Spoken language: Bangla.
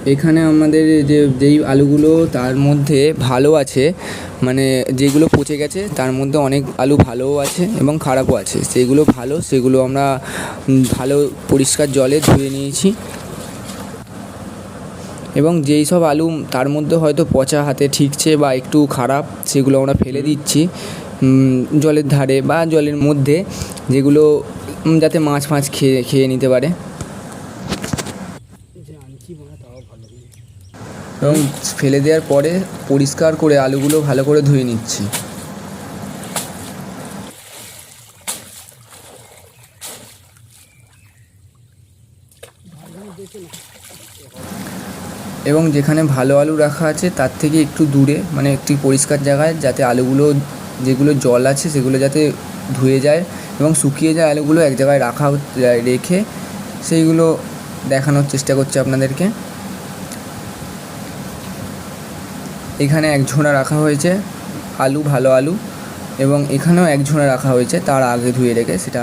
এখানে আমাদের যেই আলুগুলো তার মধ্যে ভালো আছে, মানে যেগুলো পচে গেছে তার মধ্যে অনেক আলু ভালোও আছে এবং খারাপও আছে। যেগুলো ভালো সেগুলো আমরা ভালো পরিষ্কার জলে ধুয়ে নিয়েছি, এবং যেই সব আলু তার মধ্যে হয়তো পচা হাতে ঠিকছে বা একটু খারাপ, সেগুলো আমরা ফেলে দিচ্ছি জলের ধারে বা জলের মধ্যে, যেগুলো যাতে মাছ ফাছ খেয়ে নিতে পারে। এবং ফেলে দেওয়ার পরে পরিষ্কার করে আলুগুলো ভালো করে ধুয়ে নিচ্ছি। এবং যেখানে ভালো আলু রাখা আছে তার থেকে একটু দূরে, মানে একটি পরিষ্কার জায়গায়, যাতে আলুগুলো যেগুলো জল আছে সেগুলো যাতে ধুয়ে যায় এবং শুকিয়ে যায়, আলুগুলো এক জায়গায় রেখে সেইগুলো দেখানোর চেষ্টা করছি আপনাদেরকে। এখানে এক ঝোড়া রাখা হয়েছে আলু, ভালো আলু, এবং এখানেও এক ঝোড়া রাখা হয়েছে তার আগে ধুয়ে রেখে, সেটা